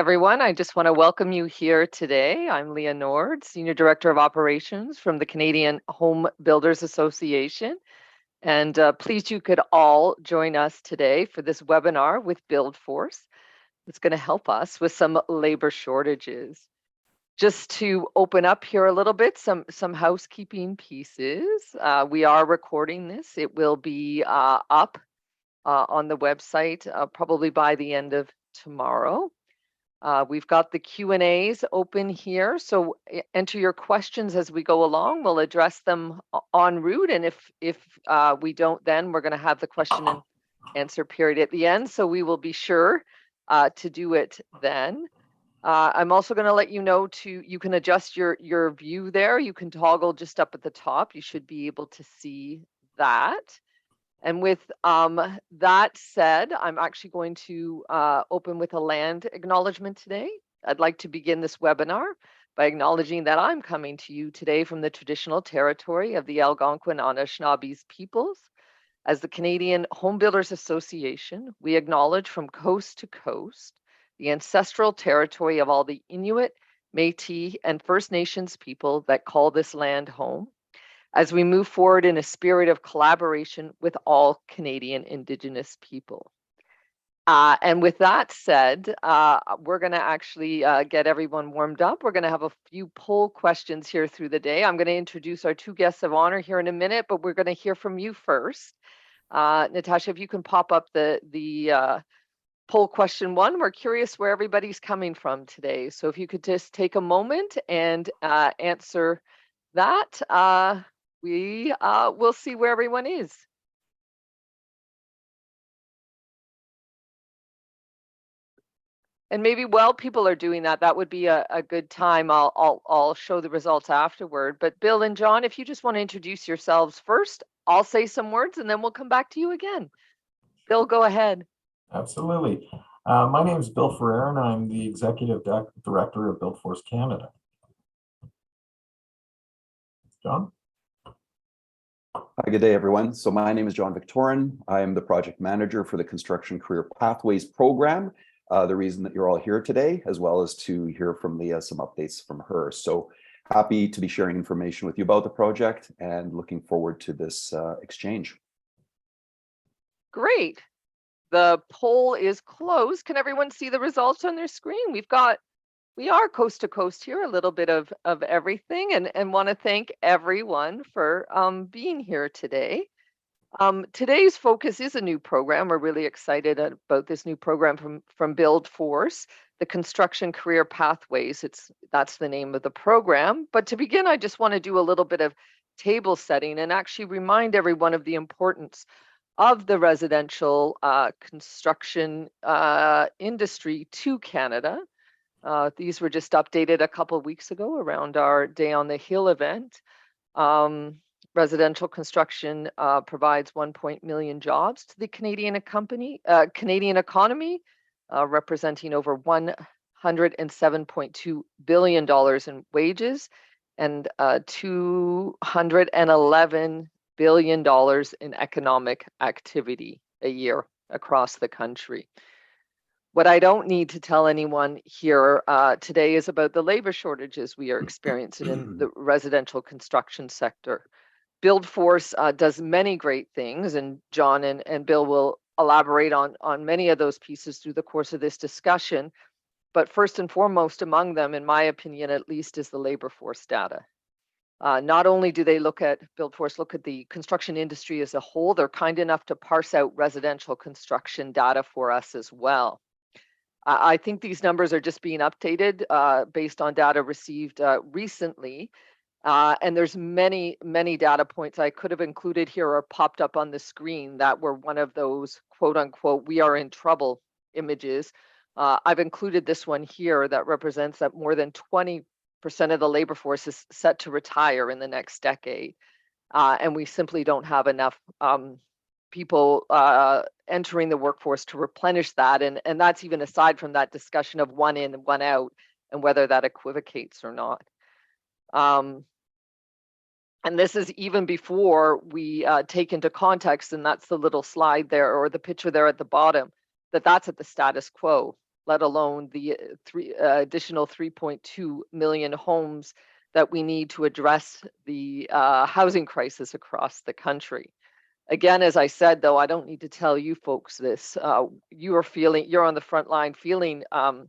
everyone. I just want to welcome you here today. I'm Leah Nord, Senior Director of Operations from the Canadian Home Builders Association. And pleased you could all join us today for this webinar with BuildForce. It's going to help us with some labor shortages. Just to open up here a little bit, some housekeeping pieces. We are recording this. It will be up on the website probably by the end of tomorrow. We've got the Q&As open here, so enter your questions as we go along. We'll address them en route, and if we don't, then we're going to have the question and answer period at the end, so we will be sure to do it then. I'm also going to let you know you can adjust your view there. You can toggle just up at the top. You should be able to see that. And with that said, I'm actually going to open with a land acknowledgement today. I'd like to begin this webinar by acknowledging that I'm coming to you today from the traditional territory of the Algonquin Anishinaabes peoples. As the Canadian Home Builders Association, we acknowledge from coast to coast the ancestral territory of all the Inuit, Métis, and First Nations people that call this land home, as we move forward in a spirit of collaboration with all Canadian Indigenous people. And with that said, we're going to actually get everyone warmed up. We're going to have a few poll questions here through the day. I'm going to introduce our two guests of honor here in a minute, but we're going to hear from you first. Natasha, if you can pop up the poll question one. We're curious where everybody's coming from today. So if you could just take a moment and answer that, we will see where everyone is. And maybe while people are doing that, that would be a good time. I'll show the results afterward. But Bill and John, if you just want to introduce yourselves first, I'll say some words and then we'll come back to you again. Bill, go ahead. Absolutely. My name is Bill Ferrer and I'm the Executive Director of BuildForce Canada. John? Hi, good day, everyone. So my name is John Victorin. I am the project manager for the Construction Career Pathways program. The reason that you're all here today, as well as to hear from Leah some updates from her. So happy to be sharing information with you about the project and looking forward to this exchange. Great. The poll is closed. Can everyone see the results on their screen? We are coast to coast here, a little bit of everything, and want to thank everyone for being here today. Today's focus is a new program. We're really excited about this new program from BuildForce, the Construction Career Pathways. That's the name of the program. But to begin, I just want to do a little bit of table setting and actually remind everyone of the importance of the residential construction industry to Canada. These were just updated a couple of weeks ago around our Day on the Hill event. Residential construction provides 1 million jobs to the Canadian economy, representing over $107.2 billion in wages and $211 billion in economic activity a year across the country. What I don't need to tell anyone here today is about the labor shortages we are experiencing in the residential construction sector. BuildForce does many great things, and John and Bill will elaborate on many of those pieces through the course of this discussion. But first and foremost among them, in my opinion at least, is the labor force data. Not only do they BuildForce look at the construction industry as a whole, they're kind enough to parse out residential construction data for us as well. I think these numbers are just being updated based on data received recently. And there's many data points I could have included here or popped up on the screen that were one of those quote unquote, we are in trouble images. I've included this one here that represents that more than 20% of the labor force is set to retire in the next decade. And we simply don't have enough people entering the workforce to replenish that. And that's even aside from that discussion of one in and one out and whether that equivocates or not. And this is even before we take into context, and that's the little slide there or the picture there at the bottom, that's at the status quo let alone the additional 3.2 million homes that we need to address the housing crisis across the country. Again, as I said, though, I don't need to tell you folks this. You're on the front line feeling the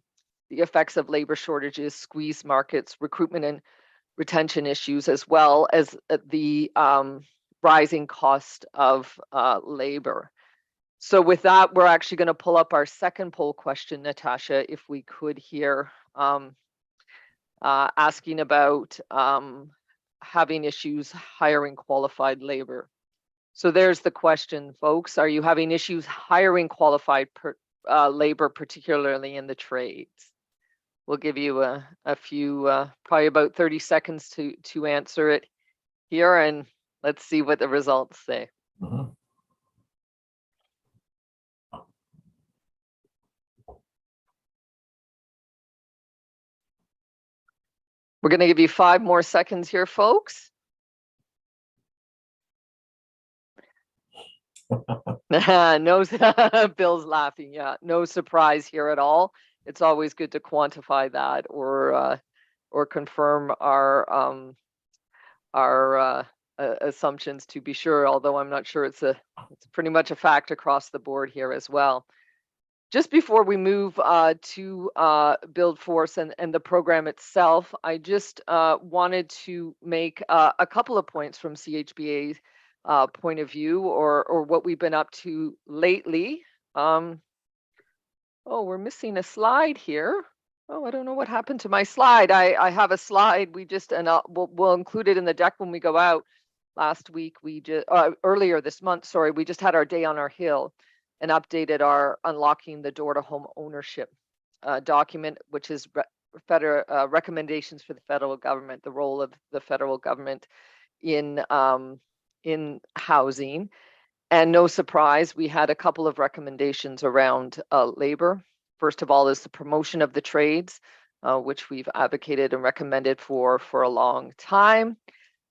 effects of labor shortages, squeezed markets, recruitment and retention issues, as well as the rising cost of labor. So with that, we're actually going to pull up our second poll question, Natasha, if we could here, asking about having issues hiring qualified labor. So there's the question, folks. Are you having issues hiring qualified labor, particularly in the trades? We'll give you a few, probably about 30 seconds to answer it here, and let's see what the results say. Mhm. We're going to give you 5 more seconds here, folks. No, Bill's laughing. Yeah, no surprise here at all. It's always good to quantify that or confirm our assumptions to be sure. Although I'm not sure it's pretty much a fact across the board here as well. Just before we move to BuildForce and the program itself, I just wanted to make a couple of points from CHBA's point of view or what we've been up to lately. Oh, we're missing a slide here. Oh, I don't know what happened to my slide. I have a slide. We just, and we'll include it in the deck when we go out. Last week, earlier this month, sorry, we just had our day on our hill and updated our Unlocking the Door to Home Ownership document, which is recommendations for the federal government, the role of the federal government in housing. And no surprise, we had a couple of recommendations around labor. First of all is the promotion of the trades, which we've advocated and recommended for a long time.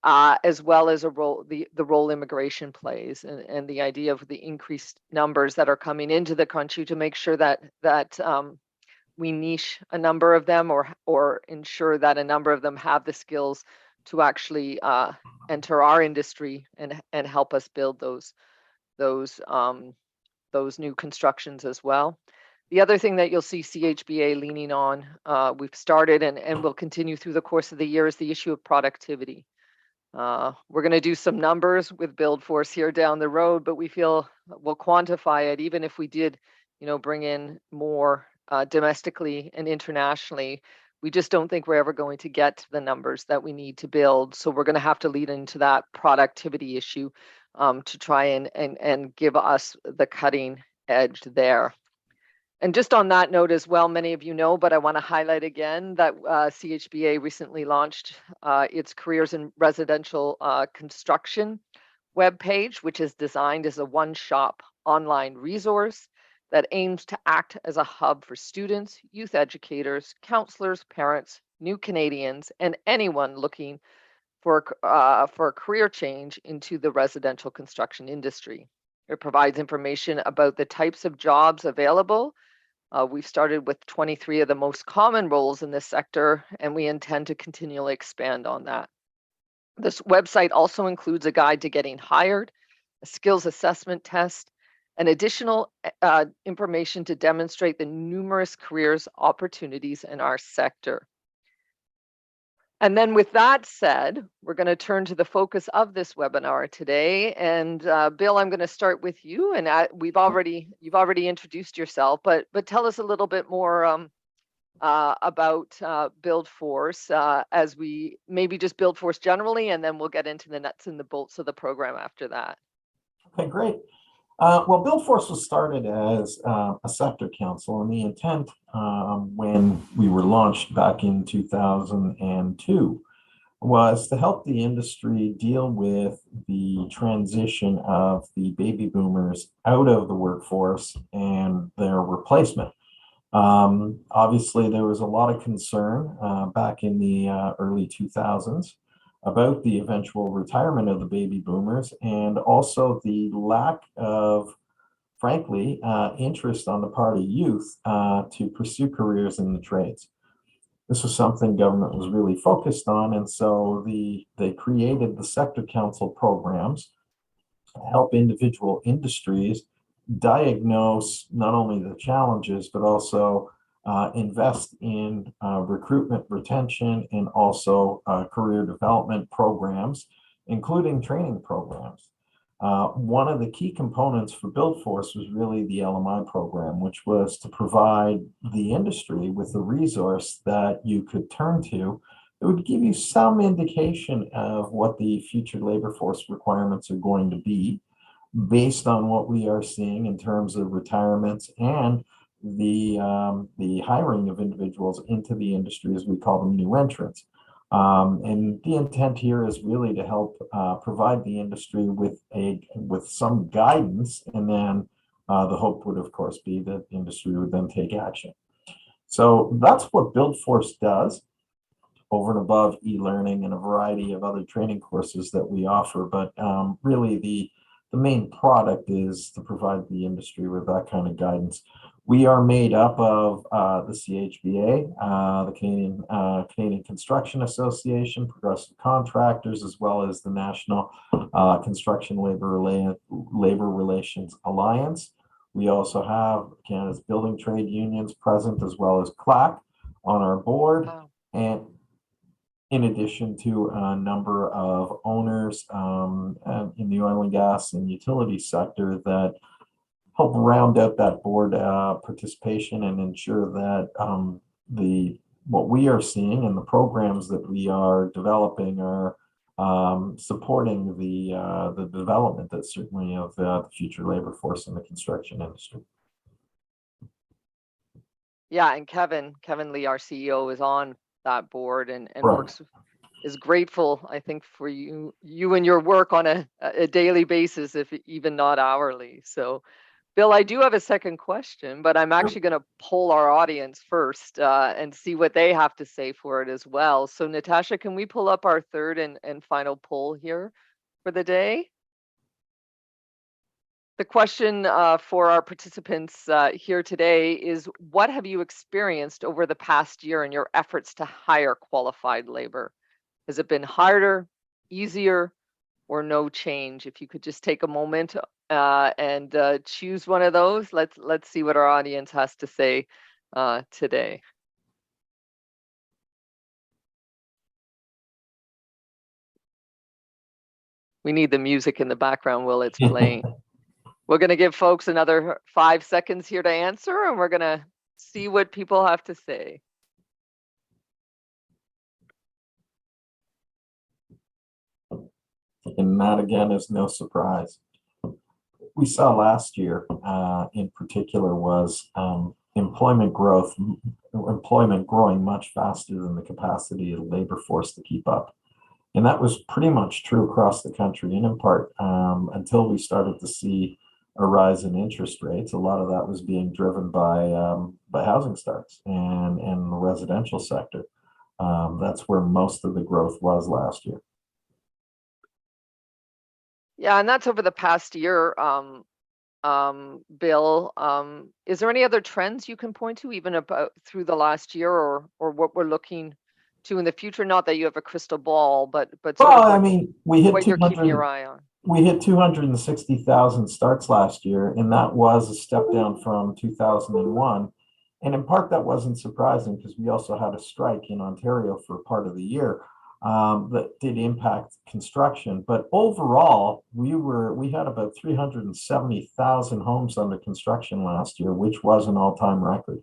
As well as the role immigration plays and the idea of the increased numbers that are coming into the country to make sure that we niche a number of them or ensure that a number of them have the skills to actually enter our industry and help us build those new constructions as well. The other thing that you'll see CHBA leaning on, we've started and will continue through the course of the year, is the issue of productivity. We're going to do some numbers with BuildForce here down the road, but we feel we'll quantify it even if we did, bring in more domestically and internationally. We just don't think we're ever going to get to the numbers that we need to build. So we're going to have to lead into that productivity issue to try and give us the cutting edge there. And just on that note as well, many of you know, but I want to highlight again that CHBA recently launched its Careers in Residential Construction webpage, which is designed as a one-shop online resource that aims to act as a hub for students, youth educators, counselors, parents, new Canadians, and anyone looking for a career change into the residential construction industry. It provides information about the types of jobs available. We've started with 23 of the most common roles in this sector, and we intend to continually expand on that. This website also includes a guide to getting hired, a skills assessment test, and additional information to demonstrate the numerous careers opportunities in our sector. And then with that said, we're going to turn to the focus of this webinar today. And Bill, I'm going to start with you. And you've already introduced yourself, but tell us a little bit more about BuildForce as we maybe just BuildForce generally, and then we'll get into the nuts and the bolts of the program after that. Okay, great. Well, BuildForce was started as a sector council, and the intent when we were launched back in 2002 was to help the industry deal with the transition of the baby boomers out of the workforce and their replacement. Obviously, there was a lot of concern back in the early 2000s about the eventual retirement of the baby boomers and also the lack of frankly, interest on the part of youth to pursue careers in the trades. This was something government was really focused on, and so they created the sector council programs to help individual industries diagnose not only the challenges, but also invest in recruitment, retention, and also career development programs, including training programs. One of the key components for BuildForce was really the LMI program, which was to provide the industry with a resource that you could turn to. It would give you some indication of what the future labor force requirements are going to be based on what we are seeing in terms of retirements and the hiring of individuals into the industry, as we call them, new entrants. And the intent here is really to help provide the industry with some guidance, and then the hope would, of course, be that the industry would then take action. So that's what BuildForce does, over and above e-learning and a variety of other training courses that we offer. But really, the main product is to provide the industry with that kind of guidance. We are made up of the CHBA, the Canadian Construction Association, Progressive Contractors, as well as the National Construction Labor Relations Alliance. We also have Canada's building trade unions present, as well as CLAC on our board. Wow. And in addition to a number of owners in the oil and gas and utility sector that help round out that board participation and ensure that what we are seeing and the programs that we are developing are supporting the development that's certainly of the future labor force in the construction industry. Yeah, and Kevin Lee, our CEO, is on that board and right. is grateful, I think, for you and your work on a daily basis, if even not hourly. So, Bill, I do have a second question, but I'm actually going to poll our audience first and see what they have to say for it as well. So, Natasha, can we pull up our third and final poll here for the day? The question for our participants here today is, what have you experienced over the past year in your efforts to hire qualified labor? Has it been harder, easier, or no change? If you could just take a moment and choose one of those. Let's see what our audience has to say today. We need the music in the background while it's playing. We're going to give folks another 5 seconds here to answer, and we're going to see what people have to say. And that, again, is no surprise. We saw last year in particular was employment growing much faster than the capacity of the labor force to keep up. And that was pretty much true across the country, and in part until we started to see a rise in interest rates. A lot of that was being driven by housing starts and the residential sector. That's where most of the growth was last year. Yeah, and that's over the past year, Bill. Is there any other trends you can point to, even about through the last year, or what we're looking to in the future? Not that you have a crystal ball, but well, I mean, we hit what you're keeping your eye on. We hit 260,000 starts last year, and that was a step down from 2001. And in part, that wasn't surprising because we also had a strike in Ontario for part of the year that did impact construction. But overall, we had about 370,000 homes under construction last year, which was an all-time record.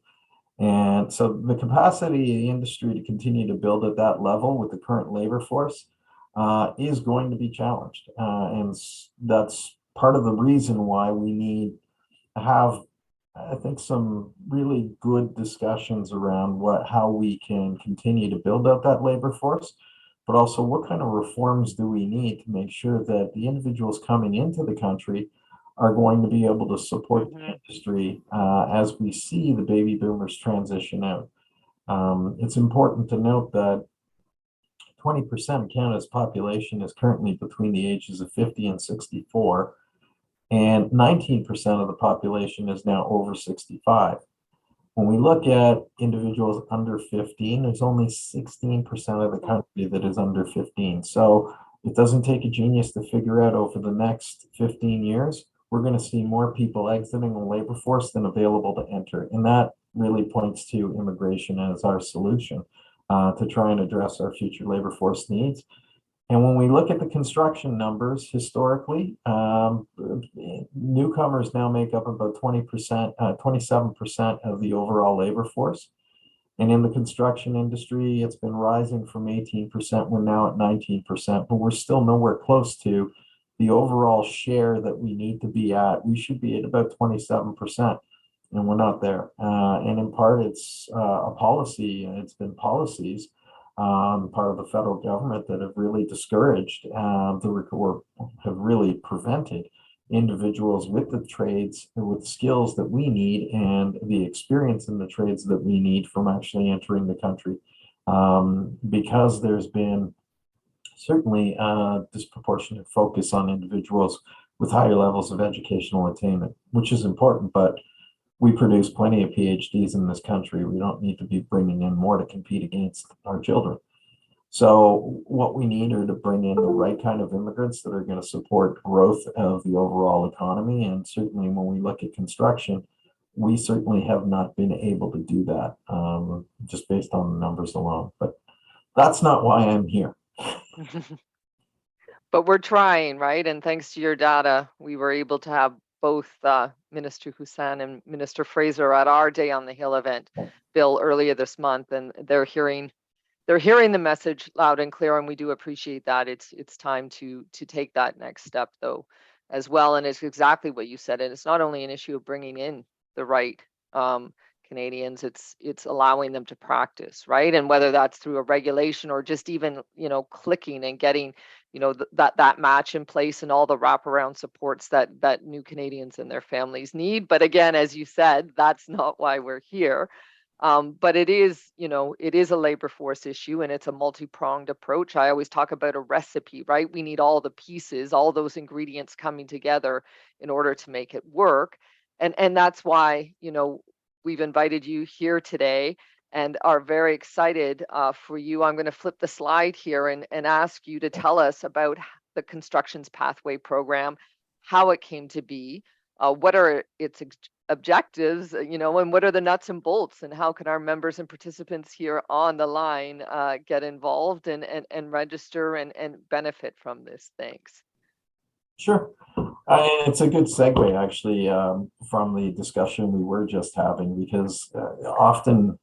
And so the capacity of the industry to continue to build at that level with the current labor force is going to be challenged. And that's part of the reason why we need to have, I think, some really good discussions around how we can continue to build out that labor force, but also what kind of reforms do we need to make sure that the individuals coming into the country are going to be able to support the industry as we see the baby boomers transition out. It's important to note that 20% of Canada's population is currently between the ages of 50 and 64. and 19% of the population is now over 65. When we look at individuals under 15, there's only 16% of the country that is under 15. So it doesn't take a genius to figure out over the next 15 years, we're going to see more people exiting the labor force than available to enter. And that really points to immigration as our solution to try and address our future labor force needs. And when we look at the construction numbers historically, newcomers now make up about 20%, 27% of the overall labor force. And in the construction industry, it's been rising from 18%. We're now at 19%, but we're still nowhere close to the overall share that we need to be at. We should be at about 27%, and we're not there. And in part, it's a policy, and it's been policies part of the federal government that have really discouraged or have really prevented individuals with the trades, with skills that we need and the experience in the trades that we need from actually entering the country. Because there's been certainly a disproportionate focus on individuals with higher levels of educational attainment, which is important, but we produce plenty of PhDs in this country. We don't need to be bringing in more to compete against our children. So what we need are to bring in the right kind of immigrants that are going to support growth of the overall economy. And certainly when we look at construction, we certainly have not been able to do that just based on the numbers alone. But that's not why I'm here. But we're trying, right? And thanks to your data, we were able to have both Minister Hussen and Minister Fraser at our Day on the Hill event, Bill, earlier this month, and they're hearing the message loud and clear, and we do appreciate that. It's time to take that next step, though, as well. And it's exactly what you said. And it's not only an issue of bringing in the right Canadians, it's allowing them to practice, right? And whether that's through a regulation or just even, clicking and getting, that match in place and all the wraparound supports that new Canadians and their families need. But again, as you said, that's not why we're here. But it is a labor force issue, and it's a multi-pronged approach. I always talk about a recipe, right? We need all the pieces, all those ingredients coming together in order to make it work. And that's why, we've invited you here today and are very excited for you. I'm going to flip the slide here and ask you to tell us about the Constructions Pathway Program, how it came to be, what are its objectives, and what are the nuts and bolts, and how can our members and participants here on the line get involved and register and benefit from this. Thanks. Sure. It's a good segue, actually, from the discussion we were just having, because often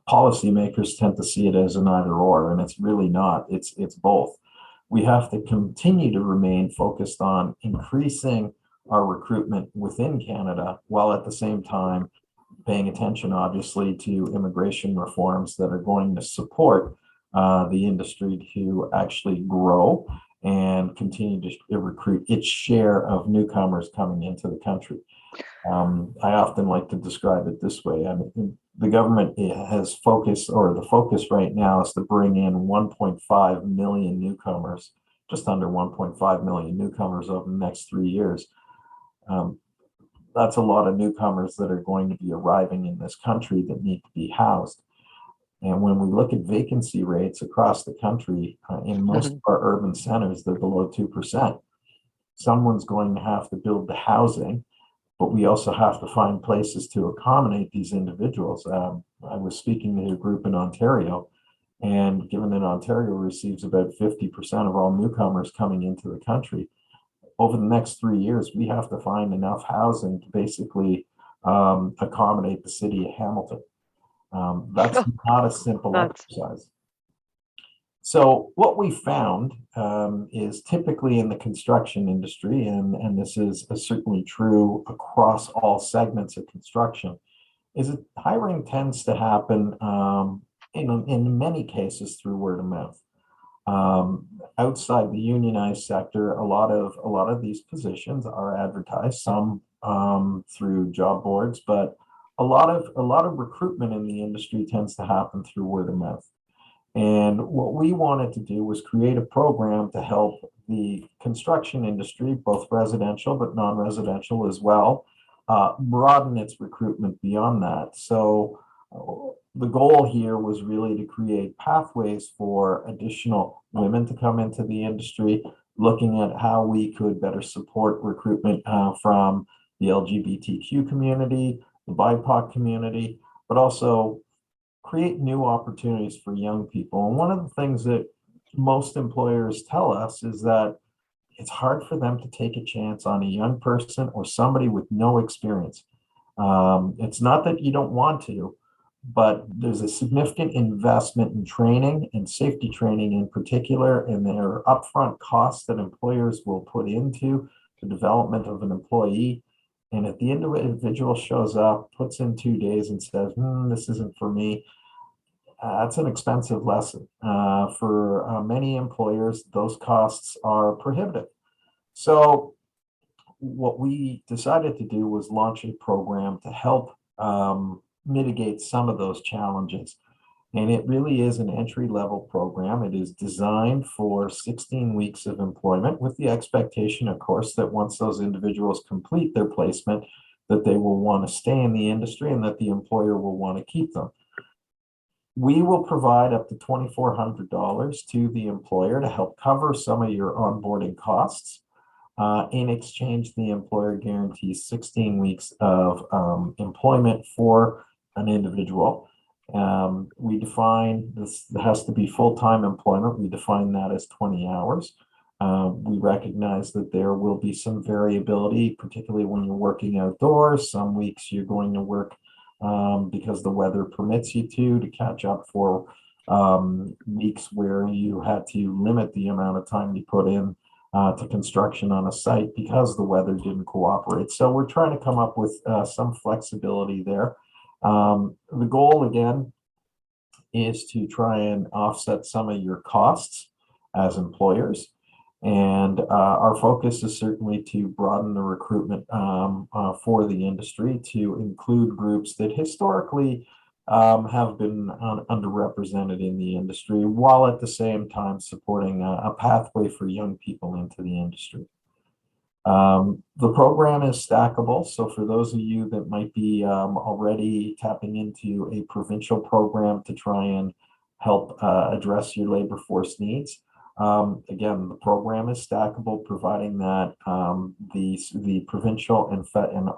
policymakers tend to see it as an either or, and it's really not. It's both. We have to continue to remain focused on increasing our recruitment within Canada, while at the same time paying attention, obviously, to immigration reforms that are going to support the industry to actually grow and continue to recruit its share of newcomers coming into the country. I often like to describe it this way. I mean, the government has focused, or the focus right now is to bring in 1.5 million newcomers, just under 1.5 million newcomers over the next 3 years. That's a lot of newcomers that are going to be arriving in this country that need to be housed. And when we look at vacancy rates across the country, in most of our urban centers, they're below 2%. Someone's going to have to build the housing, but we also have to find places to accommodate these individuals. I was speaking to a group in Ontario, and given that Ontario receives about 50% of all newcomers coming into the country, over the next 3 years, we have to find enough housing to basically accommodate the city of Hamilton. That's not a simple exercise. So what we found is typically in the construction industry, and this is certainly true across all segments of construction, is that hiring tends to happen in many cases through word of mouth. Outside the unionized sector, a lot of these positions are advertised, some through job boards, but a lot of recruitment in the industry tends to happen through word of mouth. And what we wanted to do was create a program to help the construction industry, both residential but non-residential as well, broaden its recruitment beyond that. So the goal here was really to create pathways for additional women to come into the industry, looking at how we could better support recruitment from the LGBTQ community, the BIPOC community, but also create new opportunities for young people. And one of the things that most employers tell us is that it's hard for them to take a chance on a young person or somebody with no experience. It's not that you don't want to, but there's a significant investment in training and safety training in particular, and there are upfront costs that employers will put into the development of an employee. And if the individual shows up, puts in 2 days and says, this isn't for me, that's an expensive lesson. For many employers, those costs are prohibitive. So what we decided to do was launch a program to help mitigate some of those challenges. And it really is an entry-level program. It is designed for 16 weeks of employment with the expectation, of course, that once those individuals complete their placement, that they will want to stay in the industry and that the employer will want to keep them. We will provide up to $2,400 to the employer to help cover some of your onboarding costs. In exchange, the employer guarantees 16 weeks of employment for an individual. We define this has to be full-time employment. We define that as 20 hours. We recognize that there will be some variability, particularly when you're working outdoors. Some weeks you're going to work because the weather permits you to catch up for weeks where you had to limit the amount of time you put in to construction on a site because the weather didn't cooperate. So we're trying to come up with some flexibility there. The goal, again, is to try and offset some of your costs as employers. And our focus is certainly to broaden the recruitment for the industry to include groups that historically have been underrepresented in the industry, while at the same time supporting a pathway for young people into the industry. The program is stackable. So for those of you that might be already tapping into a provincial program to try and help address your labor force needs, again, the program is stackable, providing that the provincial and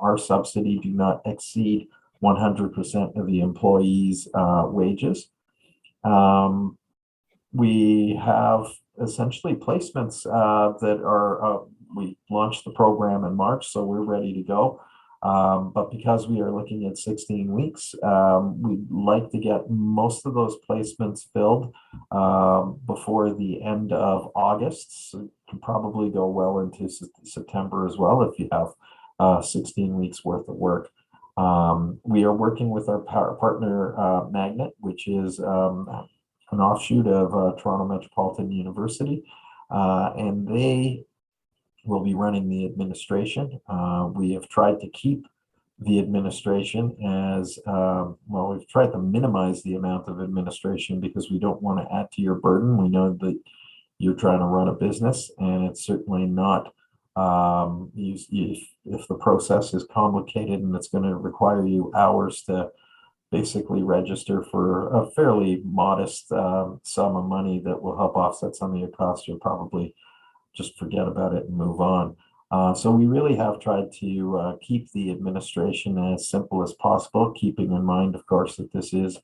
our subsidy do not exceed 100% of the employees' wages. We have essentially placements that are, we launched the program in March, so we're ready to go. But because we are looking at 16 weeks, we'd like to get most of those placements filled before the end of August. So it can probably go well into September as well if you have 16 weeks worth of work. We are working with our partner Magnet, which is an offshoot of Toronto Metropolitan University, and they will be running the administration. We have tried to keep the administration as, well, we've tried to minimize the amount of administration because we don't want to add to your burden. We know that you're trying to run a business, and it's certainly not, if the process is complicated and it's going to require you hours to basically register for a fairly modest sum of money that will help offset some of your costs, you'll probably just forget about it and move on. So we really have tried to keep the administration as simple as possible, keeping in mind, of course, that this is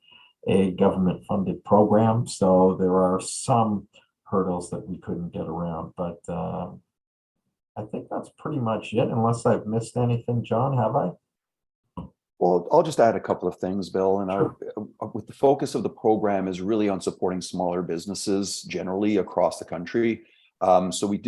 a government-funded program. So there are some hurdles that we couldn't get around, but I think that's pretty much it, unless I've missed anything. John, have I? Well, I'll just add a couple of things, Bill. And with the focus of the program is really on supporting smaller businesses generally across the country. So the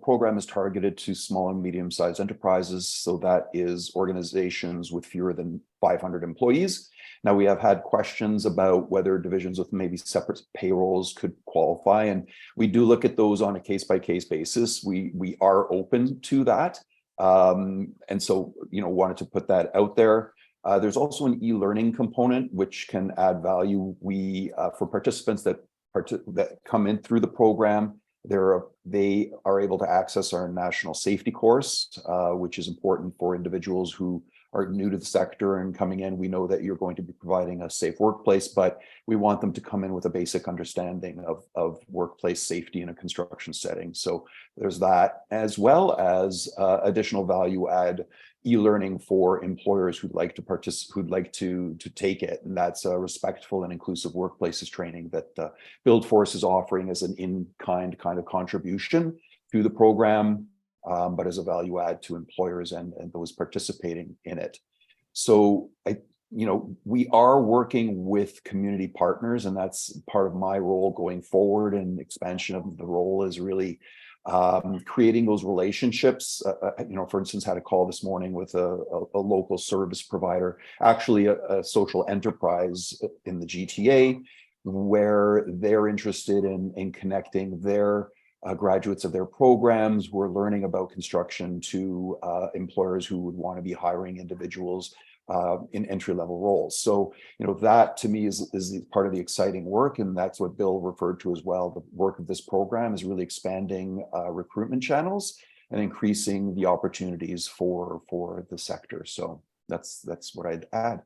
program is targeted to small and medium-sized enterprises. So that is organizations with fewer than 500 employees. Now, we have had questions about whether divisions with maybe separate payrolls could qualify. And we do look at those on a case-by-case basis. We are open to that. And so, wanted to put that out there. There's also an e-learning component, which can add value. For participants that come in through the program, They are able to access our national safety course, which is important for individuals who are new to the sector and coming in. We know that you're going to be providing a safe workplace, but we want them to come in with a basic understanding of workplace safety in a construction setting. So there's that, as well as additional value add e-learning for employers who'd like to take it, and that's a respectful and inclusive workplaces training that BuildForce is offering as an in-kind kind of contribution to the program, but as a value add to employers and those participating in it. So we are working with community partners, and that's part of my role going forward, and expansion of the role is really creating those relationships. For instance, had a call this morning with a local service provider, actually a social enterprise in the GTA, where they're interested in connecting their graduates of their programs who are learning about construction to employers who would want to be hiring individuals in entry-level roles. So, that to me is part of the exciting work, and that's what Bill referred to as well. The work of this program is really expanding recruitment channels and increasing the opportunities for the sector. So that's what I'd add.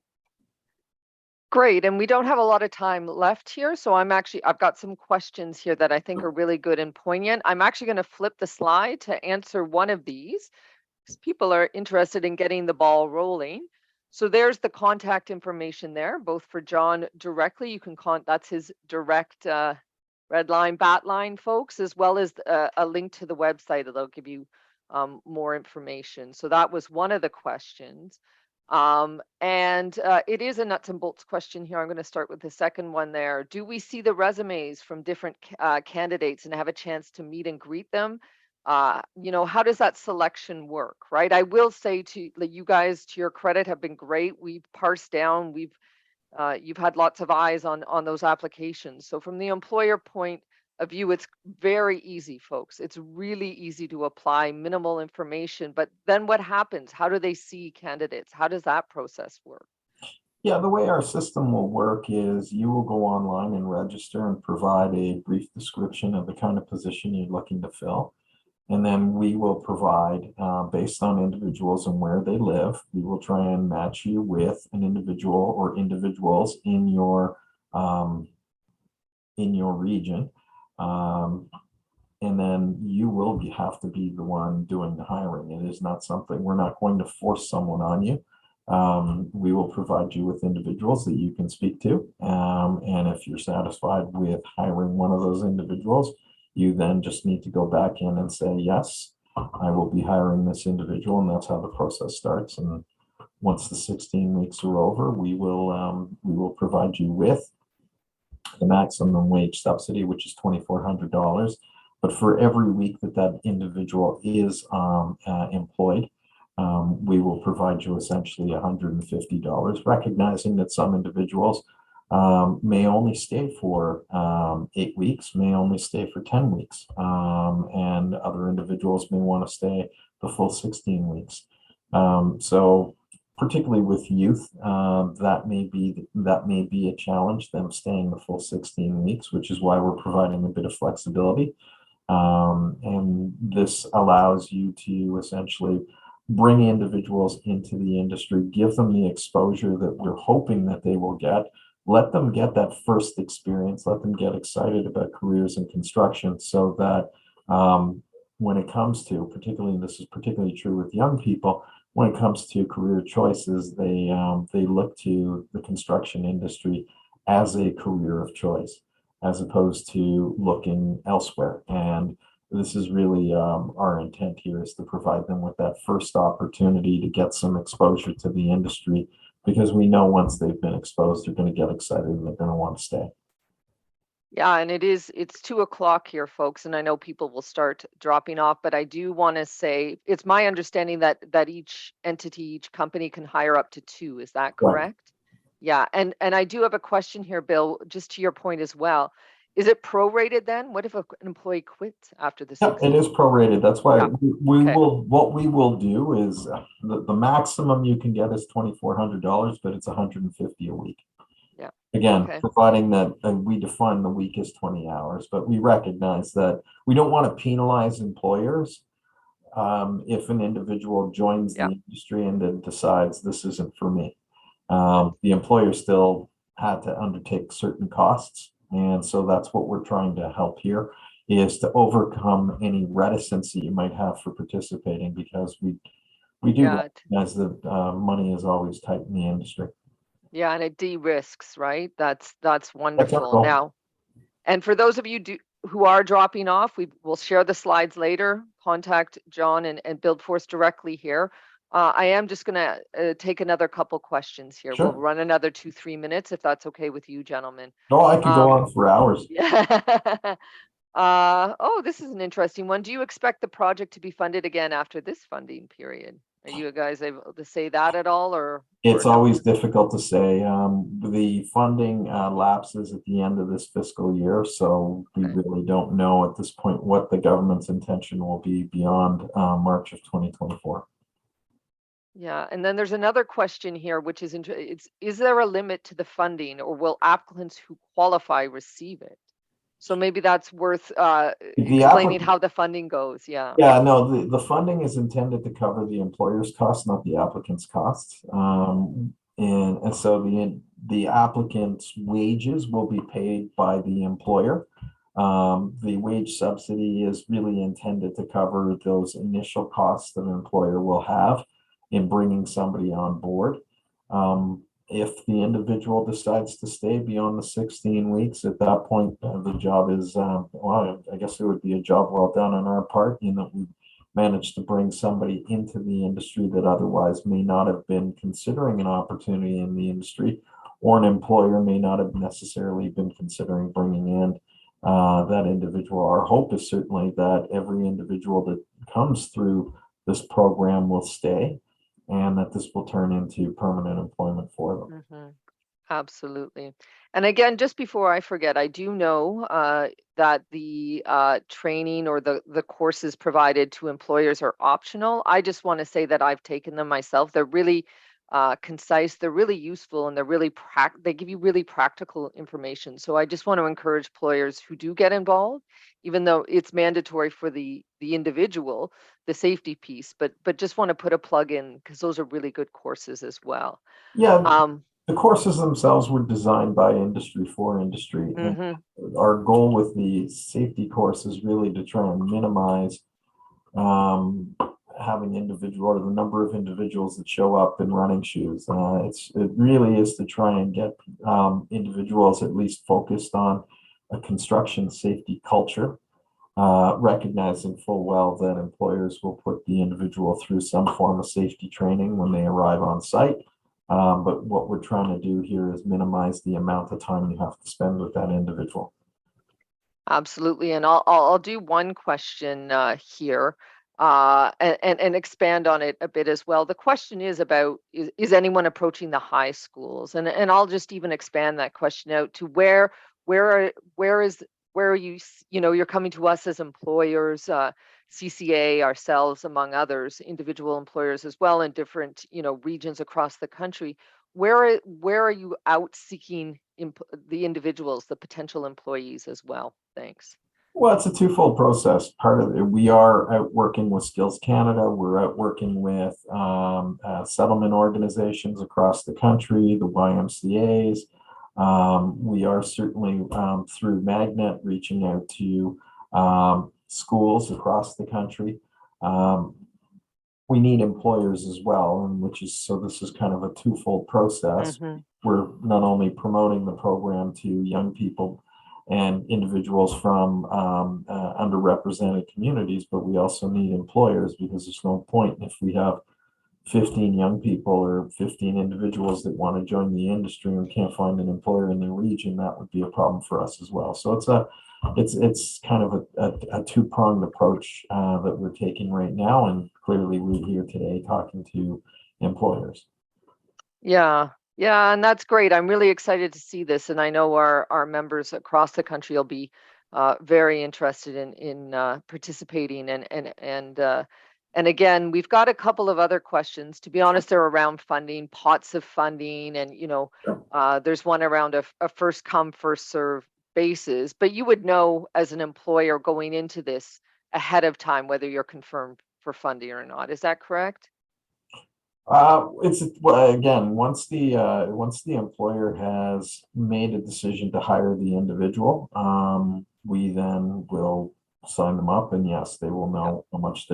Great, and we don't have a lot of time left here, so I've got some questions here that I think are really good and poignant. I'm actually going to flip the slide to answer one of these, because people are interested in getting the ball rolling. So there's the contact information there, both for John directly. You can that's his direct red line, bat line, folks, as well as a link to the website that'll give you more information. So that was one of the questions. It is a nuts and bolts question here. I'm going to start with the second one there. Do we see the resumes from different candidates and have a chance to meet and greet them? How does that selection work, right? I will say to you guys, to your credit, have been great. We've parsed down, you've had lots of eyes on those applications. So from the employer point of view, it's very easy, folks. It's really easy to apply, minimal information. But then what happens? How do they see candidates? How does that process work? Yeah, the way our system will work is you will go online and register and provide a brief description of the kind of position you're looking to fill. And then we will provide, based on individuals and where they live, we will try and match you with an individual or individuals in your region. And then you will have to be the one doing the hiring. It is not something, we're not going to force someone on you. We will provide you with individuals that you can speak to. And if you're satisfied with hiring one of those individuals, you then just need to go back in and say, yes, I will be hiring this individual. And that's how the process starts. And once the 16 weeks are over, we will provide you with the maximum wage subsidy, which is $2,400. But for every week that individual is employed, we will provide you essentially $150, recognizing that some individuals may only stay for 8 weeks, may only stay for 10 weeks, and other individuals may want to stay the full 16 weeks. So particularly with youth, that may be a challenge, them staying the full 16 weeks, which is why we're providing a bit of flexibility. And this allows you to essentially bring individuals into the industry, give them the exposure that we're hoping that they will get, let them get that first experience, let them get excited about careers in construction, so that when it comes to, particularly, and this is particularly true with young people, when it comes to career choices, they look to the construction industry as a career of choice, as opposed to looking elsewhere. And this is really our intent here, is to provide them with that first opportunity to get some exposure to the industry, because we know once they've been exposed, they're going to get excited and they're going to want to stay. Yeah, and it's 2:00 here, folks, and I know people will start dropping off, but I do want to say it's my understanding that each entity, each company can hire up to 2. Is that correct? Right. Yeah, and I do have a question here, Bill, just to your point as well. Is it prorated then? What if an employee quits after the 6 it is prorated. That's why what we will do is the maximum you can get is $2,400, but it's $150 a week. Yeah. Again, Okay. providing that we define the week as 20 hours, but we recognize that we don't want to penalize employers if an individual joins Yeah. the industry and then decides this isn't for me. The employer still had to undertake certain costs. And so that's what we're trying to help here, is to overcome any reticence that you might have for participating, because we do Yeah. recognize that money is always tight in the industry. Yeah. And it de-risks, right? That's That's our wonderful. goal. Now, and for those of you who are dropping off, we will share the slides later. Contact John and BuildForce directly here. I am just going to take another couple questions here. We'll Sure. run another 2-3 minutes if that's okay with you, gentlemen. No, I could go on for hours. Yeah. Oh, this is an interesting one. Do you expect the project to be funded again after this funding period? Are you guys able to say that at all, or It's no? always difficult to say. The funding lapses at the end of this fiscal year, so we Okay. really don't know at this point what the government's intention will be beyond March of 2024. Yeah, and then there's another question here, which is, is there a limit to the funding, or will applicants who qualify receive it? So maybe that's worth The explaining applicant, how the funding goes. Yeah. yeah, no, the funding is intended to cover the employer's costs, not the applicant's costs. And so the applicant's wages will be paid by the employer. The wage subsidy is really intended to cover those initial costs that an employer will have in bringing somebody on board. If the individual decides to stay beyond the 16 weeks, at that point, the job is, well, I guess it would be a job well done on our part, in that we managed to bring somebody into the industry that otherwise may not have been considering an opportunity in the industry, or an employer may not have necessarily been considering bringing in that individual. Our hope is certainly that every individual that comes through this program will stay, and that this will turn into permanent employment for them. Mhm. Absolutely. And again, just before I forget, I do know that the training or the courses provided to employers are optional. I just want to say that I've taken them myself. They're really concise, they're really useful, and they give you really practical information. So I just want to encourage employers who do get involved, even though it's mandatory for the individual, the safety piece, but just want to put a plug in because those are really good courses as well. Yeah, Um, the courses themselves were designed by industry for industry. And mhm. our goal with the safety course is really to try and minimize um, having or the number of individuals that show up in running shoes. It really is to try and get individuals at least focused on a construction safety culture, recognizing full well that employers will put the individual through some form of safety training when they arrive on site. But what we're trying to do here is minimize the amount of time you have to spend with that individual. Absolutely, and I'll do one question here, and expand on it a bit as well. The question is about, is anyone approaching the high schools, and I'll just even expand that question out to where is where are you you're coming to us as employers, CCA, ourselves, among others, individual employers as well in different regions across the country. Where are you out seeking the individuals, the potential employees as well? Thanks. Well, it's a twofold process. Part of it, we are out working with Skills Canada. We're out working with settlement organizations across the country, the YMCA's. We are certainly through Magnet reaching out to schools across the country. We need employers as well, and this is kind of a twofold process. Mhm. We're not only promoting the program to young people and individuals from underrepresented communities, but we also need employers, because there's no point if we have 15 young people or 15 individuals that want to join the industry and can't find an employer in their region. That would be a problem for us as well. So it's kind of a two-pronged approach that we're taking right now, and clearly we're here today talking to employers. Yeah, yeah, and that's great. I'm really excited to see this, and I know our members across the country will be very interested in participating and And again, we've got a couple of other questions. To be honest, they're around funding, pots of funding, and there's one around a first come, first serve basis. But you would know as an employer going into this ahead of time whether you're confirmed for funding or not. Is that correct? Well, again, once the employer has made a decision to hire the individual, we then will sign them up, and yes, they will know how much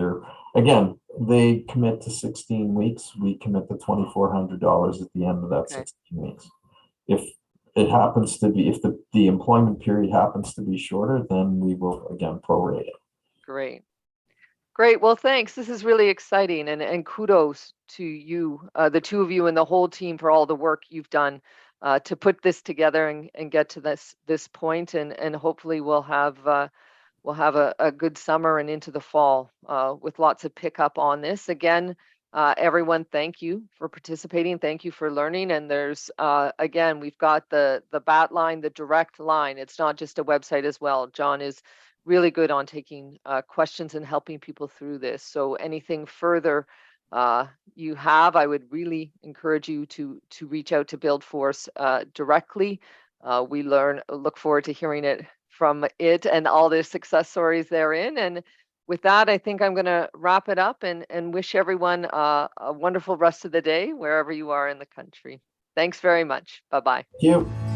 again, they commit to 16 weeks. We commit to $2,400 at the end of that 16 weeks. If it happens to be, if the employment period happens to be shorter, then we will again prorate it. Great. Great. Well, thanks. This is really exciting, and kudos to you, the two of you and the whole team for all the work you've done to put this together and get to this point, and hopefully we'll have a good summer and into the fall with lots of pickup on this. Again, everyone, thank you for participating. Thank you for learning. And there's again, we've got the BAT line, the direct line. It's not just a website as well. John is really good on taking questions and helping people through this. So anything further you have, I would really encourage you to reach out to BuildForce directly. We look forward to hearing it from it and all the success stories therein. And with that, I think I'm going to wrap it up and wish everyone a wonderful rest of the day wherever you are in the country. Thanks very much. Bye-bye. Thank you.